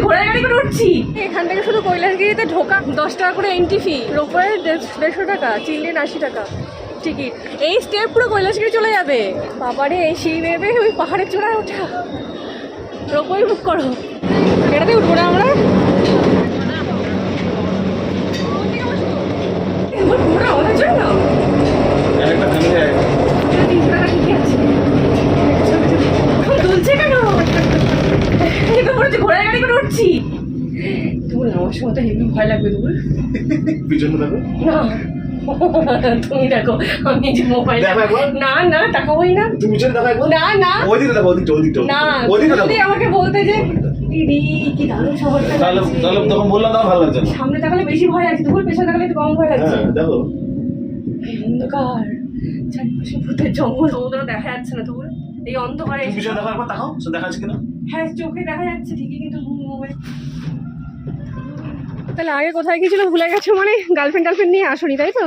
ঘোড়ার গাড়ি করে উঠছি। এখান থেকে শুধু কৈলাসগিরিতে ঢোকা 10 টাকা করে এন্ট্রি ফি, রোপওয়ে 150 টাকা, চিলড্রেন 80 টাকা টিকিট। এই স্টেপ পুরো কৈলাসগিরি চলে যাবে। বাবারে এই সিঁড়ি বেয়ে ওই পাহাড়ের চূড়ায় ওঠা। রোপওয়ে বুক করো, এটাতে উঠবো না আমরা। ঘোড়ার গাড়ি করে উঠছি। তুমি আমার সময় তো হেভি ভয় লাগবে। তুমি পিছনে দেখো না, তুমি দেখো আমি যে মোবাইল না না তাকাবোই না। তুমি পিছনে দেখো একবার। না না ওইদিকে দেখো, ওইদিকে না, ওইদিকে যদি দেখো। আমাকে বলতে যে দিদি কি দারুণ শহরটা তাহলে লাগছে। তাহলে তখন বললাম না ভালো লাগছে না। সামনে তাকালে বেশি ভয় লাগছে, তোমার পেছনে তাকালে একটু কম ভয় লাগছে। হ্যাঁ দেখো এই অন্ধকার, চারিপাশে ভূতের জঙ্গল, সমুদ্র দেখা যাচ্ছে না। তোমার এই অন্ধকারে তুমি পিছনে দেখো একবার, তাকাও সে দেখা যাচ্ছে কিনা। হ্যাঁ চোখে দেখা যাচ্ছে ঠিকই, কিন্তু তাহলে আগে কোথায় গিয়েছিল ভুলে গেছো, মানে গার্লফ্রেন্ড নিয়ে আসোনি তাই তো?